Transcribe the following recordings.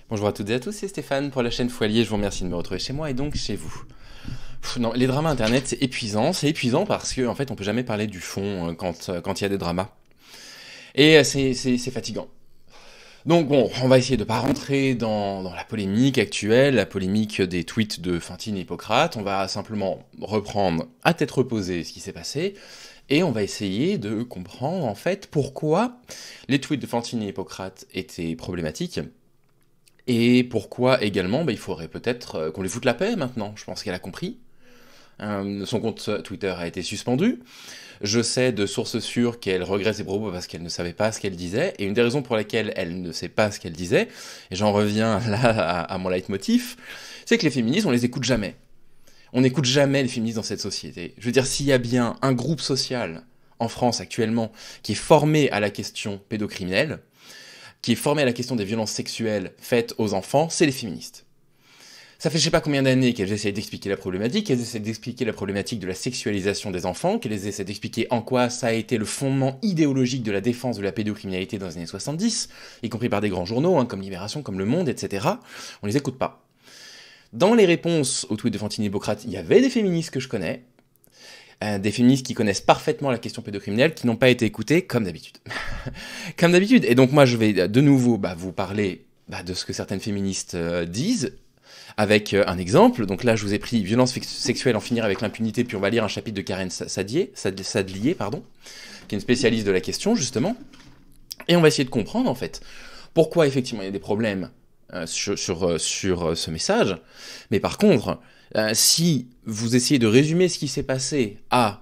Bonjour à toutes et à tous, c'est Stéphane pour la chaîne Foilier, je vous remercie de me retrouver chez moi et donc chez vous. Non, les dramas internet c'est épuisant parce qu'en fait on peut jamais parler du fond quand il y a des dramas. Et c'est fatigant. Donc bon, on va essayer de pas rentrer dans la polémique actuelle, la polémique des tweets de Fantine et Hippocrate, on va simplement reprendre à tête reposée ce qui s'est passé, et on va essayer de comprendre en fait pourquoi les tweets de Fantine et Hippocrate étaient problématiques, et pourquoi également, il faudrait peut-être qu'on lui foute la paix maintenant. Je pense qu'elle a compris. Son compte Twitter a été suspendu. Je sais de sources sûres qu'elle regrette ses propos parce qu'elle ne savait pas ce qu'elle disait. Et une des raisons pour laquelle elle ne sait pas ce qu'elle disait, et j'en reviens là à mon leitmotiv, c'est que les féministes, on les écoute jamais. On n'écoute jamais les féministes dans cette société. Je veux dire, s'il y a bien un groupe social en France actuellement qui est formé à la question pédocriminelle, qui est formé à la question des violences sexuelles faites aux enfants, c'est les féministes. Ça fait je sais pas combien d'années qu'elles essaient d'expliquer la problématique, qu'elles essaient d'expliquer la problématique de la sexualisation des enfants, qu'elles essaient d'expliquer en quoi ça a été le fondement idéologique de la défense de la pédocriminalité dans les années 70, y compris par des grands journaux, comme Libération, comme Le Monde, etc. On les écoute pas. Dans les réponses aux tweets de Fantine et Hippocrate, il y avait des féministes que je connais, des féministes qui connaissent parfaitement la question pédocriminelle, qui n'ont pas été écoutées, comme d'habitude. Comme d'habitude. Et donc moi, je vais de nouveau vous parler de ce que certaines féministes disent, avec un exemple. Donc là, je vous ai pris violence sexuelle, en finir avec l'impunité, puis on va lire un chapitre de Karen Sadlier, qui est une spécialiste de la question, justement. Et on va essayer de comprendre, en fait, pourquoi effectivement il y a des problèmes sur ce message. Mais par contre, si vous essayez de résumer ce qui s'est passé à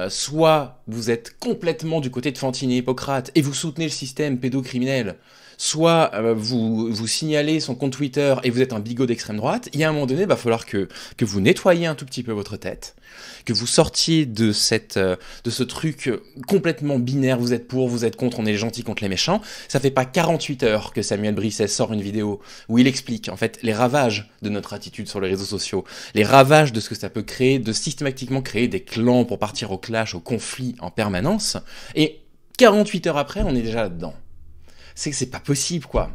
soit vous êtes complètement du côté de Fantine et Hippocrate et vous soutenez le système pédocriminel, soit vous signalez son compte Twitter et vous êtes un bigot d'extrême droite, il y a un moment donné, il va falloir que vous nettoyiez un tout petit peu votre tête, que vous sortiez de ce truc complètement binaire, vous êtes pour, vous êtes contre, on est les gentils contre les méchants. Ça fait pas 48 heures que Samuel Brisset sort une vidéo où il explique en fait les ravages de notre attitude sur les réseaux sociaux, les ravages de ce que ça peut créer, de systématiquement créer des clans pour partir au clash, au conflit en permanence, et 48 heures après, on est déjà là-dedans. C'est que c'est pas possible, quoi.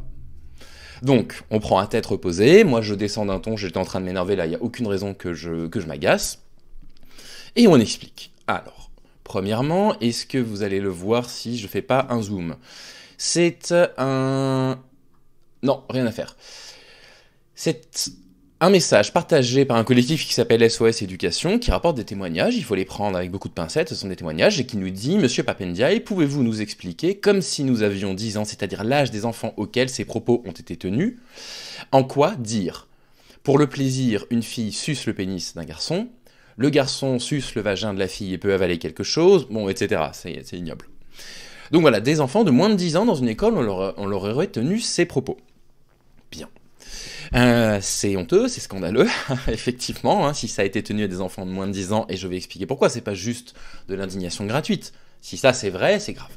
Donc, on prend un tête reposée, moi je descends d'un ton, j'étais en train de m'énerver, là, il n'y a aucune raison que je m'agace, et on explique. Alors, premièrement, est-ce que vous allez le voir si je fais pas un zoom? C'est un... Non, rien à faire. C'est un message partagé par un collectif qui s'appelle SOS Éducation, qui rapporte des témoignages, il faut les prendre avec beaucoup de pincettes, ce sont des témoignages, et qui nous dit « Monsieur Papendiaï, pouvez-vous nous expliquer, comme si nous avions 10 ans, c'est-à-dire l'âge des enfants auxquels ces propos ont été tenus, en quoi dire pour le plaisir, une fille suce le pénis d'un garçon, le garçon suce le vagin de la fille et peut avaler quelque chose, bon, etc. C'est ignoble. » Donc voilà, des enfants de moins de 10 ans dans une école, on leur aurait tenu ces propos. Bien. C'est honteux, c'est scandaleux, effectivement, si ça a été tenu à des enfants de moins de 10 ans, et je vais expliquer pourquoi, c'est pas juste de l'indignation gratuite. Si ça c'est vrai, c'est grave.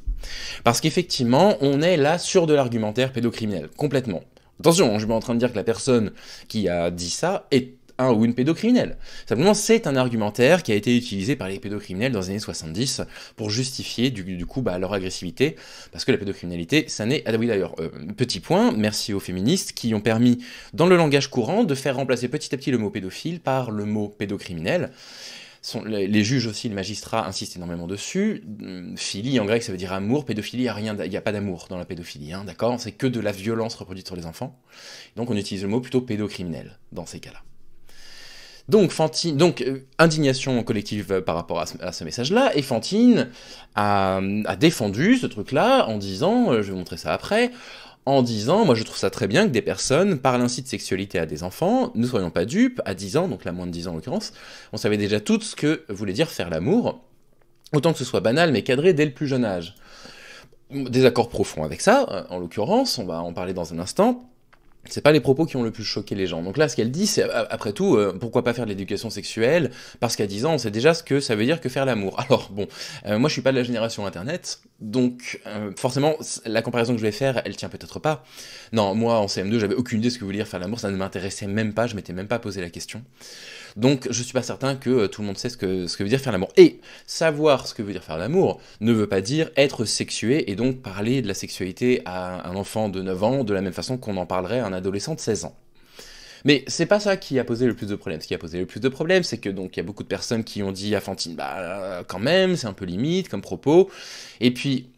Parce qu'effectivement, on est là sur de l'argumentaire pédocriminel, complètement. Attention, je suis pas en train de dire que la personne qui a dit ça est un ou une pédocriminelle. Simplement, c'est un argumentaire qui a été utilisé par les pédocriminels dans les années 70 pour justifier du coup leur agressivité, parce que la pédocriminalité, ça n'est... Ah oui d'ailleurs, petit point, merci aux féministes qui ont permis, dans le langage courant, de faire remplacer petit à petit le mot pédophile par le mot pédocriminel. Les juges aussi, les magistrats insistent énormément dessus. Philie, en grec, ça veut dire amour. Pédophilie, il n'y a pas d'amour dans la pédophilie, d'accord? C'est que de la violence reproduite sur les enfants. Donc on utilise le mot plutôt pédocriminel dans ces cas-là. Donc, indignation collective par rapport à ce message-là, et Fantine a défendu ce truc-là en disant, je vais vous montrer ça après, en disant, moi je trouve ça très bien que des personnes parlent ainsi de sexualité à des enfants, ne soyons pas dupes, à 10 ans, donc la moins de 10 ans en l'occurrence, on savait déjà toutes ce que voulait dire faire l'amour, autant que ce soit banal mais cadré dès le plus jeune âge. Désaccord profond avec ça, en l'occurrence, on va en parler dans un instant. C'est pas les propos qui ont le plus choqué les gens. Donc là, ce qu'elle dit, c'est, après tout, pourquoi pas faire de l'éducation sexuelle? Parce qu'à 10 ans, on sait déjà ce que ça veut dire que faire l'amour. Alors bon, moi je suis pas de la génération Internet, Donc, forcément, la comparaison que je vais faire, elle tient peut-être pas. Non, moi, en CM2, j'avais aucune idée de ce que voulait dire faire l'amour, ça ne m'intéressait même pas, je m'étais même pas posé la question. Donc, je suis pas certain que tout le monde sait ce que veut dire faire l'amour. Et savoir ce que veut dire faire l'amour ne veut pas dire être sexué et donc parler de la sexualité à un enfant de 9 ans de la même façon qu'on en parlerait à un adolescent de 16 ans. Mais c'est pas ça qui a posé le plus de problèmes. Ce qui a posé le plus de problèmes, c'est que donc il y a beaucoup de personnes qui ont dit à Fantine, bah quand même, c'est un peu limite comme propos. Et puis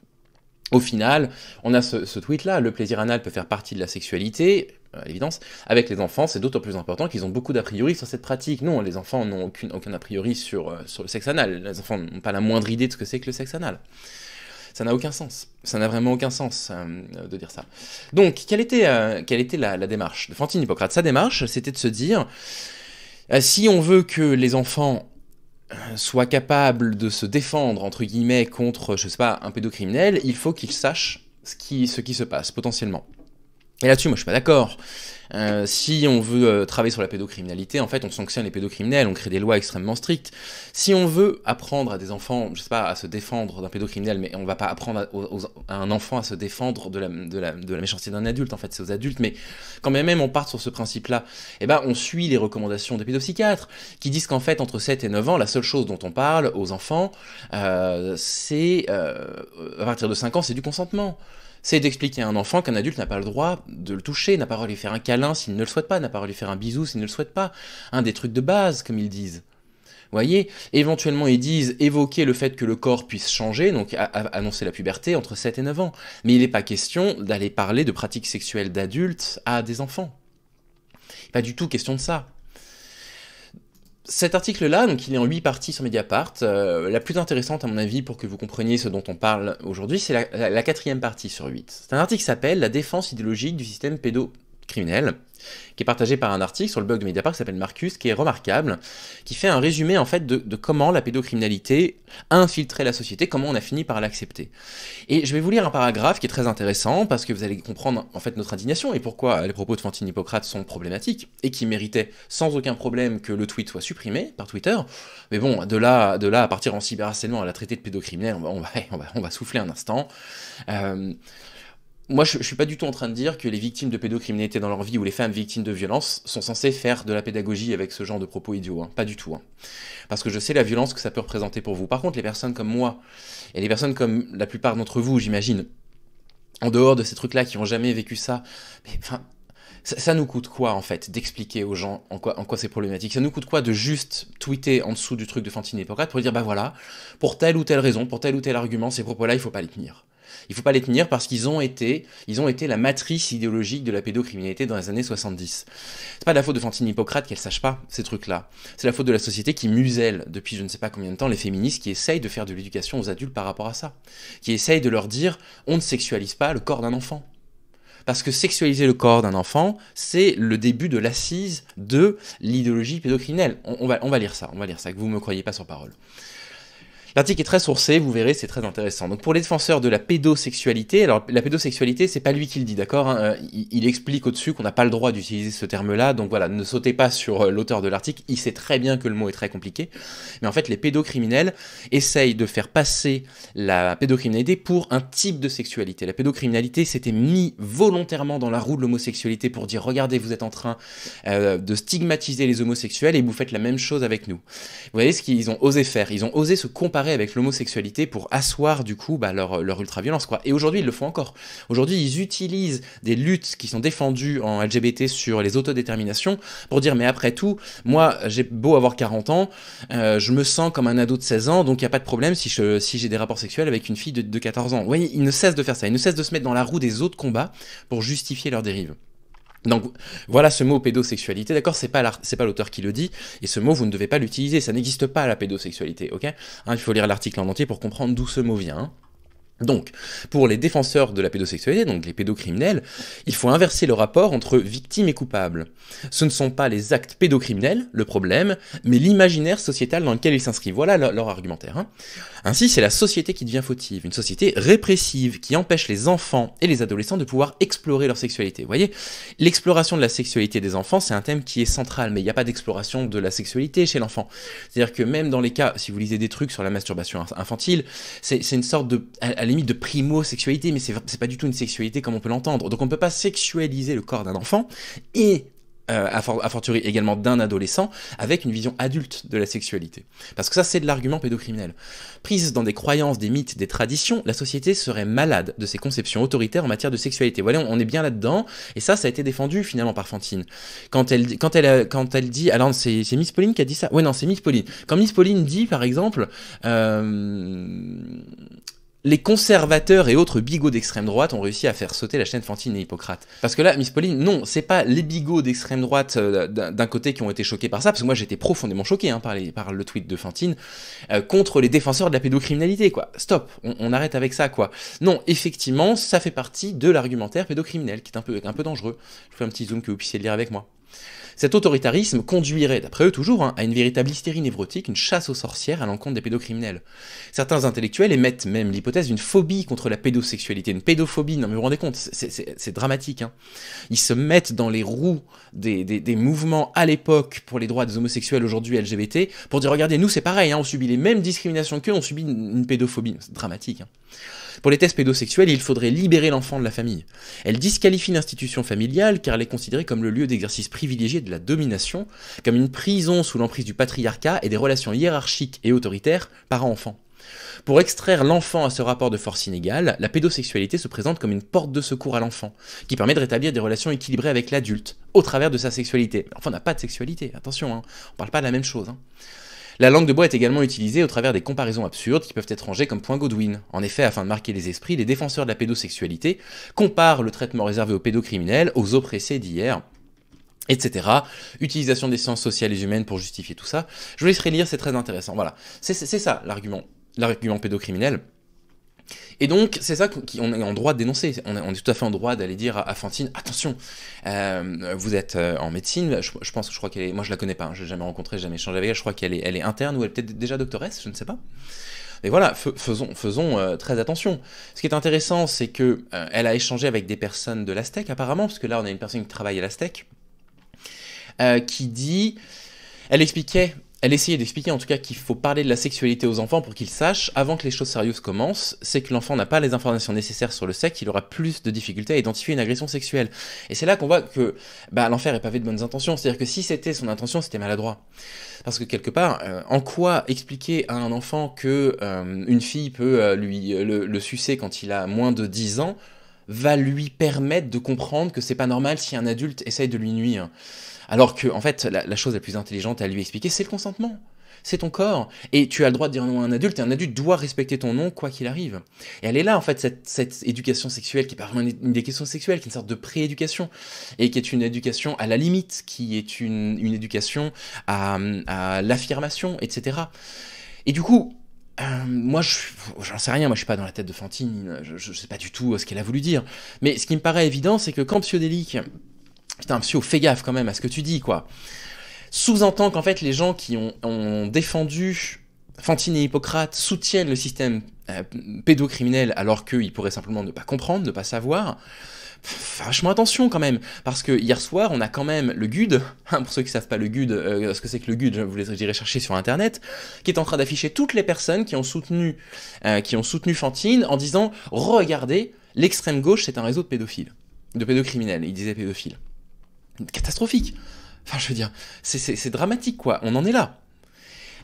au final, on a ce tweet-là, le plaisir anal peut faire partie de la sexualité, à l'évidence. Avec les enfants, c'est d'autant plus important qu'ils ont beaucoup d'a priori sur cette pratique. Non, les enfants n'ont aucun a priori sur le sexe anal. Les enfants n'ont pas la moindre idée de ce que c'est que le sexe anal. Ça n'a aucun sens. Ça n'a vraiment aucun sens de dire ça. Donc, quelle était la démarche de Fantine Hippocrate? Sa démarche, c'était de se dire, si on veut que les enfants soient capables de se défendre, entre guillemets, contre, je sais pas, un pédocriminel, il faut qu'ils sachent ce qui se passe, potentiellement. Et là-dessus, moi, je suis pas d'accord. Si on veut travailler sur la pédocriminalité, en fait, on sanctionne les pédocriminels, on crée des lois extrêmement strictes. Si on veut apprendre à des enfants, je sais pas, à se défendre d'un pédocriminel, mais on va pas apprendre à un enfant à se défendre de la méchanceté d'un adulte, en fait, c'est aux adultes, mais quand même on part sur ce principe-là, eh ben, on suit les recommandations des pédopsychiatres, qui disent qu'en fait, entre 7 et 9 ans, la seule chose dont on parle aux enfants, c'est, à partir de 5 ans, c'est du consentement. C'est d'expliquer à un enfant qu'un adulte n'a pas le droit de le toucher, n'a pas le droit de lui faire un câlin s'il ne le souhaite pas, n'a pas le droit de lui faire un bisou s'il ne le souhaite pas. Un des trucs de base, comme ils disent. Vous voyez, éventuellement ils disent évoquer le fait que le corps puisse changer, donc annoncer la puberté entre 7 et 9 ans. Mais il n'est pas question d'aller parler de pratiques sexuelles d'adultes à des enfants. Pas du tout question de ça. Cet article-là, donc il est en 8 parties sur Mediapart. La plus intéressante, à mon avis, pour que vous compreniez ce dont on parle aujourd'hui, c'est la 4e partie sur 8. C'est un article qui s'appelle « La défense idéologique du système pédocriminel », qui est partagé par un article sur le blog de Mediapart qui s'appelle Marcus, qui est remarquable, qui fait un résumé en fait de comment la pédocriminalité a infiltré la société, comment on a fini par l'accepter. Et je vais vous lire un paragraphe qui est très intéressant, parce que vous allez comprendre en fait notre indignation et pourquoi les propos de Fantine Hippocrate sont problématiques, et qui méritaient sans aucun problème que le tweet soit supprimé par Twitter. Mais bon, de là à partir en cyberharcèlement à la traiter de pédocriminel, on va souffler un instant. Moi, je suis pas du tout en train de dire que les victimes de pédocriminalité dans leur vie ou les femmes victimes de violence sont censées faire de la pédagogie avec ce genre de propos idiots, hein. Pas du tout. Hein. Parce que je sais la violence que ça peut représenter pour vous. Par contre, les personnes comme moi, et les personnes comme la plupart d'entre vous, j'imagine, en dehors de ces trucs-là qui ont jamais vécu ça, mais enfin, ça nous coûte quoi, en fait, d'expliquer aux gens en quoi c'est problématique? Ça nous coûte quoi de juste tweeter en dessous du truc de Fantine Hippocrate pour dire, bah voilà, pour telle ou telle raison, pour tel ou tel argument, ces propos-là, il faut pas les tenir. Il faut pas les tenir parce qu'ils ont été la matrice idéologique de la pédocriminalité dans les années 70. C'est pas de la faute de Fantine Hippocrate qu'elle sache pas ces trucs-là. C'est la faute de la société qui muselle depuis je ne sais pas combien de temps les féministes qui essayent de faire de l'éducation aux adultes par rapport à ça. Qui essayent de leur dire on ne sexualise pas le corps d'un enfant. Parce que sexualiser le corps d'un enfant, c'est le début de l'assise de l'idéologie pédocriminelle. On va lire ça, que vous me croyez pas sur parole. L'article est très sourcé, vous verrez, c'est très intéressant. Donc pour les défenseurs de la pédosexualité, alors la pédosexualité, c'est pas lui qui le dit, d'accord, hein, il explique au-dessus qu'on n'a pas le droit d'utiliser ce terme-là, donc voilà, ne sautez pas sur l'auteur de l'article, il sait très bien que le mot est très compliqué, mais en fait les pédocriminels essayent de faire passer la pédocriminalité pour un type de sexualité. La pédocriminalité s'était mis volontairement dans la roue de l'homosexualité pour dire, regardez, vous êtes en train de stigmatiser les homosexuels et vous faites la même chose avec nous. Vous voyez ce qu'ils ont osé faire, ils ont osé se comparer avec l'homosexualité pour asseoir du coup leur ultra-violence, quoi. Et aujourd'hui, ils le font encore. Aujourd'hui, ils utilisent des luttes qui sont défendues en LGBT sur les autodéterminations pour dire, mais après tout, moi, j'ai beau avoir 40 ans, je me sens comme un ado de 16 ans, donc il n'y a pas de problème si j'ai des rapports sexuels avec une fille de 14 ans. Vous voyez, ils ne cessent de faire ça, ils ne cessent de se mettre dans la roue des autres combats pour justifier leurs dérives. Donc voilà ce mot pédosexualité, d'accord, c'est pas l'auteur qui le dit, et ce mot vous ne devez pas l'utiliser, ça n'existe pas la pédosexualité, ok, hein, il faut lire l'article en entier pour comprendre d'où ce mot vient, hein. Donc, pour les défenseurs de la pédosexualité, donc les pédocriminels, il faut inverser le rapport entre victime et coupable. Ce ne sont pas les actes pédocriminels, le problème, mais l'imaginaire sociétal dans lequel ils s'inscrivent. Voilà leur argumentaire. Hein. Ainsi, c'est la société qui devient fautive, une société répressive qui empêche les enfants et les adolescents de pouvoir explorer leur sexualité. Vous voyez, l'exploration de la sexualité des enfants, c'est un thème qui est central, mais il n'y a pas d'exploration de la sexualité chez l'enfant. C'est-à-dire que même dans les cas, si vous lisez des trucs sur la masturbation infantile, c'est une sorte de... À la limite de primo-sexualité, mais c'est pas du tout une sexualité comme on peut l'entendre. Donc on ne peut pas sexualiser le corps d'un enfant et a fortiori également d'un adolescent, avec une vision adulte de la sexualité. Parce que ça, c'est de l'argument pédocriminel. Prise dans des croyances, des mythes, des traditions, la société serait malade de ses conceptions autoritaires en matière de sexualité. Voilà, on est bien là-dedans, et ça a été défendu finalement par Fantine. Quand elle dit, alors c'est Miss Pauline qui a dit ça. Ouais, non, c'est Miss Pauline. Quand Miss Pauline dit, par exemple, les conservateurs et autres bigots d'extrême droite ont réussi à faire sauter la chaîne Fantine et Hippocrate. Parce que là, Miss Pauline, non, c'est pas les bigots d'extrême droite d'un côté qui ont été choqués par ça, parce que moi j'étais profondément choqué par le tweet de Fantine, contre les défenseurs de la pédocriminalité, quoi. Stop, on arrête avec ça, quoi. Non, effectivement, ça fait partie de l'argumentaire pédocriminel, qui est un peu dangereux. Je fais un petit zoom que vous puissiez lire avec moi. Cet autoritarisme conduirait, d'après eux toujours, à une véritable hystérie névrotique, une chasse aux sorcières à l'encontre des pédocriminels. Certains intellectuels émettent même l'hypothèse d'une phobie contre la pédosexualité, une pédophobie, non mais vous vous rendez compte, c'est dramatique. Hein. Ils se mettent dans les roues des mouvements à l'époque pour les droits des homosexuels, aujourd'hui LGBT, pour dire regardez, nous c'est pareil, hein, on subit les mêmes discriminations qu'eux, on subit une pédophobie. C'est dramatique. Hein. Pour les tests pédosexuels, il faudrait libérer l'enfant de la famille. Elle disqualifie l'institution familiale car elle est considérée comme le lieu d'exercice privilégié de la domination, comme une prison sous l'emprise du patriarcat et des relations hiérarchiques et autoritaires parent-enfant. Pour extraire l'enfant à ce rapport de force inégale, la pédosexualité se présente comme une porte de secours à l'enfant, qui permet de rétablir des relations équilibrées avec l'adulte, au travers de sa sexualité. L'enfant n'a pas de sexualité, attention, hein, on parle pas de la même chose. Hein. La langue de bois est également utilisée au travers des comparaisons absurdes qui peuvent être rangées comme point Godwin. En effet, afin de marquer les esprits, les défenseurs de la pédosexualité comparent le traitement réservé aux pédocriminels aux oppressés d'hier, etc. Utilisation des sciences sociales et humaines pour justifier tout ça. Je vous laisserai lire, c'est très intéressant. Voilà, c'est ça l'argument pédocriminel. Et donc, c'est ça qu'on est en droit de dénoncer. On est tout à fait en droit d'aller dire à Fantine, attention, vous êtes en médecine, je crois qu'elle est, moi je la connais pas, hein, je l'ai jamais rencontrée, jamais échangé avec elle, je crois qu'elle est interne ou elle est peut-être déjà doctoresse, je ne sais pas. Mais voilà, faisons très attention. Ce qui est intéressant, c'est que elle a échangé avec des personnes de l'Astec apparemment, parce que là on a une personne qui travaille à l'Astec, qui dit, elle essayait d'expliquer en tout cas qu'il faut parler de la sexualité aux enfants pour qu'ils sachent, avant que les choses sérieuses commencent, c'est que l'enfant n'a pas les informations nécessaires sur le sexe, il aura plus de difficultés à identifier une agression sexuelle. Et c'est là qu'on voit que l'enfer est pavé de bonnes intentions, c'est-à-dire que si c'était son intention, c'était maladroit. Parce que quelque part, en quoi expliquer à un enfant que une fille peut le sucer quand il a moins de 10 ans va lui permettre de comprendre que c'est pas normal si un adulte essaye de lui nuire. Alors que, en fait, la chose la plus intelligente à lui expliquer, c'est le consentement. C'est ton corps. Et tu as le droit de dire non à un adulte, et un adulte doit respecter ton nom, quoi qu'il arrive. Et elle est là, en fait, cette éducation sexuelle, qui est pas vraiment une éducation sexuelle, qui est une sorte de pré-éducation, et qui est une éducation à la limite, qui est une éducation à l'affirmation, etc. Et du coup, moi, j'en sais rien, moi je suis pas dans la tête de Fantine, je sais pas du tout ce qu'elle a voulu dire. Mais ce qui me paraît évident, c'est que quand Psyodélique... Putain, Psyo, fais gaffe quand même à ce que tu dis, quoi. Sous-entend qu'en fait, les gens qui ont défendu Fantine et Hippocrate soutiennent le système pédocriminel alors qu'ils pourraient simplement ne pas comprendre, ne pas savoir. Vachement attention quand même, parce que hier soir, on a quand même le GUD, pour ceux qui savent pas le GUD, ce que c'est que le GUD, je vous les dirai chercher sur internet, qui est en train d'afficher toutes les personnes qui ont soutenu Fantine en disant « Regardez, l'extrême gauche, c'est un réseau de pédophiles, de pédocriminels », il disait pédophiles. Catastrophique. Enfin, je veux dire, c'est dramatique, quoi. On en est là.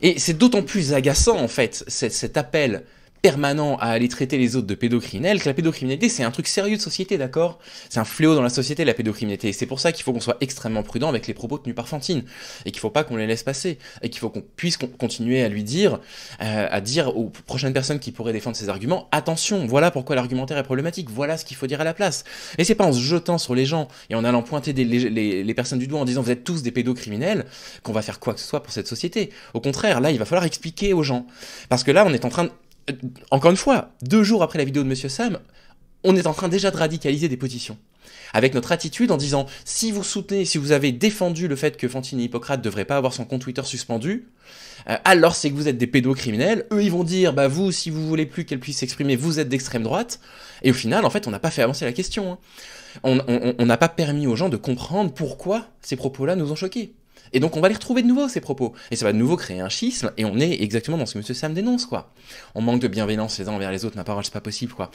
Et c'est d'autant plus agaçant, en fait, cet appel permanent à aller traiter les autres de pédocriminels, que la pédocriminalité, c'est un truc sérieux de société, d'accord? C'est un fléau dans la société, la pédocriminalité. Et c'est pour ça qu'il faut qu'on soit extrêmement prudent avec les propos tenus par Fantine. Et qu'il faut pas qu'on les laisse passer. Et qu'il faut qu'on puisse continuer à lui dire, à dire aux prochaines personnes qui pourraient défendre ces arguments, attention, voilà pourquoi l'argumentaire est problématique, voilà ce qu'il faut dire à la place. Et c'est pas en se jetant sur les gens et en allant pointer les personnes du doigt en disant vous êtes tous des pédocriminels qu'on va faire quoi que ce soit pour cette société. Au contraire, là, il va falloir expliquer aux gens. Parce que là, on est en train de... Encore une fois, 2 jours après la vidéo de Monsieur Sam, on est en train déjà de radicaliser des positions. Avec notre attitude en disant, si vous avez défendu le fait que Fantine et Hippocrate ne devraient pas avoir son compte Twitter suspendu, alors c'est que vous êtes des pédocriminels. Eux, ils vont dire, vous, si vous voulez plus qu'elle puisse s'exprimer, vous êtes d'extrême droite. Et au final, en fait, on n'a pas fait avancer la question. Hein. On n'a pas permis aux gens de comprendre pourquoi ces propos-là nous ont choqués. Et donc on va les retrouver de nouveau, ces propos. Et ça va de nouveau créer un schisme, et on est exactement dans ce que M. Sam dénonce, quoi. On manque de bienveillance les uns envers les autres, ma parole, c'est pas possible, quoi.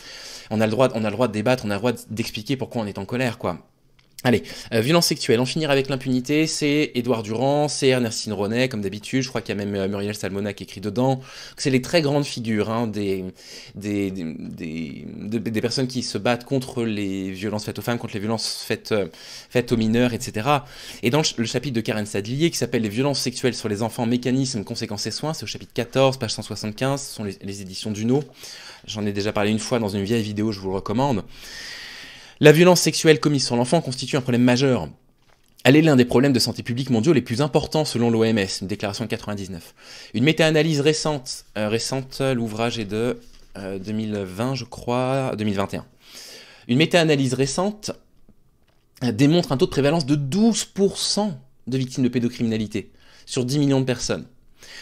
On a le droit de débattre, on a le droit d'expliquer pourquoi on est en colère, quoi. Allez, violence sexuelle, en finir avec l'impunité, c'est Édouard Durand, c'est Ernestine Ronay, comme d'habitude, je crois qu'il y a même Muriel Salmona qui écrit dedans. C'est les très grandes figures hein, des personnes qui se battent contre les violences faites aux femmes, contre les violences faites aux mineurs, etc. Et dans le chapitre de Karen Sadlier, qui s'appelle Les violences sexuelles sur les enfants, mécanismes, conséquences et soins, c'est au chapitre 14, page 175, ce sont les éditions Duno. J'en ai déjà parlé une fois dans une vieille vidéo, je vous le recommande. La violence sexuelle commise sur l'enfant constitue un problème majeur. Elle est l'un des problèmes de santé publique mondiaux les plus importants selon l'OMS, une déclaration de 99. Une méta-analyse récente, l'ouvrage est de 2020 je crois, 2021. Une méta-analyse récente démontre un taux de prévalence de 12% de victimes de pédocriminalité sur 10 millions de personnes.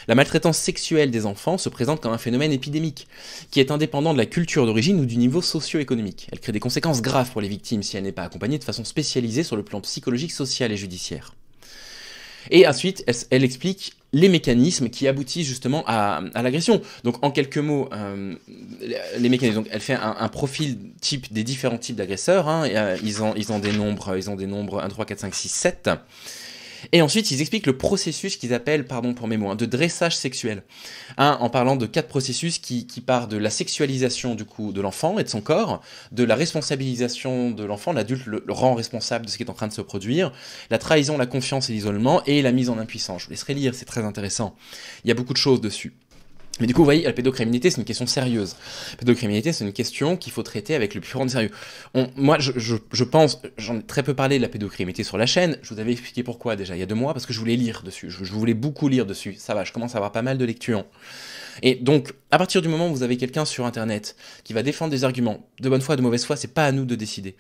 La maltraitance sexuelle des enfants se présente comme un phénomène épidémique, qui est indépendant de la culture d'origine ou du niveau socio-économique. Elle crée des conséquences graves pour les victimes si elle n'est pas accompagnée de façon spécialisée sur le plan psychologique, social et judiciaire. Et ensuite, elle explique les mécanismes qui aboutissent justement à l'agression. Donc en quelques mots, les mécanismes. Donc, elle fait un profil type des différents types d'agresseurs. Hein, ils ont des nombres 1, 3, 4, 5, 6, 7. Et ensuite, ils expliquent le processus qu'ils appellent, pardon pour mes mots, de dressage sexuel. En parlant de 4 processus qui partent de la sexualisation du coup de l'enfant et de son corps, de la responsabilisation de l'enfant, l'adulte le rend responsable de ce qui est en train de se produire, la trahison, la confiance et l'isolement, et la mise en impuissance. Je vous laisserai lire, c'est très intéressant. Il y a beaucoup de choses dessus. Mais du coup, vous voyez, la pédocriminalité, c'est une question sérieuse. La pédocriminalité, c'est une question qu'il faut traiter avec le plus grand sérieux. Moi, je pense, j'en ai très peu parlé de la pédocriminalité sur la chaîne, je vous avais expliqué pourquoi déjà il y a 2 mois, parce que je voulais lire dessus, je voulais beaucoup lire dessus, ça va, je commence à avoir pas mal de lectures. Et donc, à partir du moment où vous avez quelqu'un sur Internet qui va défendre des arguments de bonne foi, de mauvaise foi, c'est pas à nous de décider.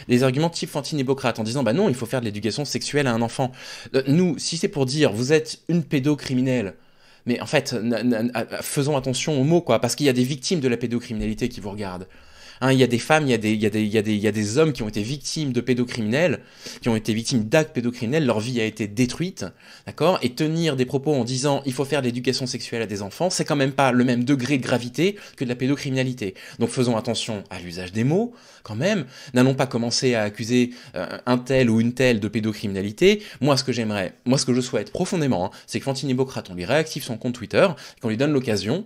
Des arguments type Fantine-Hippocrate en disant, bah non, il faut faire de l'éducation sexuelle à un enfant. Nous, si c'est pour dire, vous êtes une pédocriminelle, mais en fait, faisons attention aux mots, quoi, parce qu'il y a des victimes de la pédocriminalité qui vous regardent. Hein, il y a des femmes, il y a des hommes qui ont été victimes de pédocriminels, qui ont été victimes d'actes pédocriminels, leur vie a été détruite, d'accord. Et tenir des propos en disant il faut faire de l'éducation sexuelle à des enfants, c'est quand même pas le même degré de gravité que de la pédocriminalité. Donc faisons attention à l'usage des mots, quand même. N'allons pas commencer à accuser un tel ou une telle de pédocriminalité. Moi, ce que je souhaite profondément, hein, c'est que Fantine-Hippocrate, on lui réactive son compte Twitter, qu'on lui donne l'occasion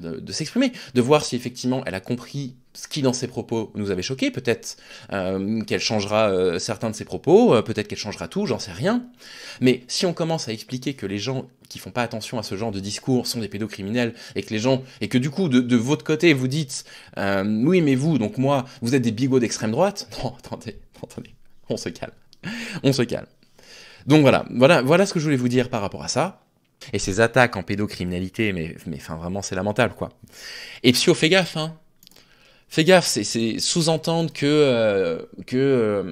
de s'exprimer, de voir si effectivement elle a compris ce qui dans ses propos nous avait choqué, peut-être qu'elle changera certains de ses propos, peut-être qu'elle changera tout, j'en sais rien. Mais si on commence à expliquer que les gens qui font pas attention à ce genre de discours sont des pédocriminels, et que du coup de votre côté vous dites oui mais vous, donc moi, vous êtes des bigots d'extrême droite, non attendez, on se calme. Donc voilà ce que je voulais vous dire par rapport à ça. Et ces attaques en pédocriminalité, mais enfin vraiment c'est lamentable quoi. Et Psyo, fais gaffe, hein. Fais gaffe, c'est sous-entendre que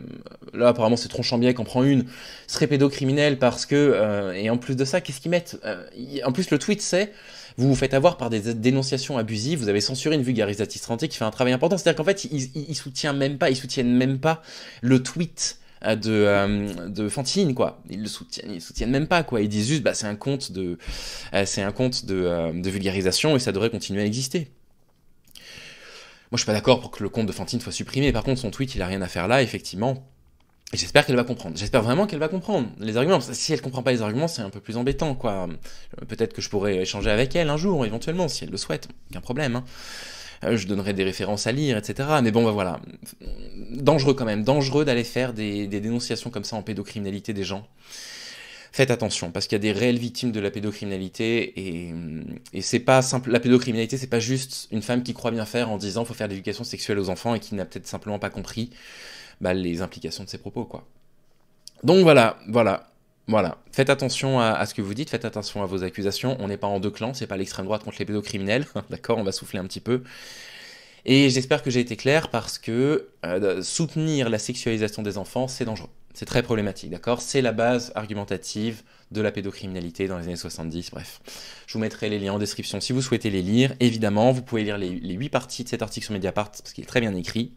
là apparemment c'est Tronchambier qui en prend une, serait pédocriminel parce que et en plus de ça, qu'est-ce qu'ils mettent en plus le tweet c'est vous vous faites avoir par des dénonciations abusives, vous avez censuré une vulgarisatrice santé qui fait un travail important, c'est-à-dire qu'en fait ils soutiennent même pas le tweet de Fantine quoi, ils soutiennent même pas quoi, ils disent juste c'est un compte de vulgarisation et ça devrait continuer à exister. Moi je suis pas d'accord pour que le compte de Fantine soit supprimé, par contre son tweet il a rien à faire là effectivement, et j'espère qu'elle va comprendre, j'espère vraiment qu'elle va comprendre les arguments, si elle comprend pas les arguments c'est un peu plus embêtant quoi, peut-être que je pourrais échanger avec elle un jour éventuellement si elle le souhaite, aucun problème hein. Je donnerai des références à lire, etc. Mais bon, voilà. Dangereux quand même. Dangereux d'aller faire des dénonciations comme ça en pédocriminalité des gens. Faites attention, parce qu'il y a des réelles victimes de la pédocriminalité, et c'est pas simple. La pédocriminalité, c'est pas juste une femme qui croit bien faire en disant faut faire de l'éducation sexuelle aux enfants et qui n'a peut-être simplement pas compris les implications de ses propos, quoi. Donc voilà. Faites attention à ce que vous dites, faites attention à vos accusations. On n'est pas en 2 clans, c'est pas l'extrême droite contre les pédocriminels. D'accord, on va souffler un petit peu. Et j'espère que j'ai été clair parce que soutenir la sexualisation des enfants, c'est dangereux. C'est très problématique, d'accord. C'est la base argumentative de la pédocriminalité dans les années 70, bref. Je vous mettrai les liens en description si vous souhaitez les lire. Évidemment, vous pouvez lire les 8 parties de cet article sur Mediapart parce qu'il est très bien écrit.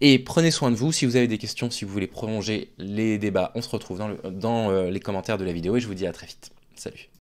Et prenez soin de vous. Si vous avez des questions, si vous voulez prolonger les débats, on se retrouve dans les commentaires de la vidéo et je vous dis à très vite. Salut.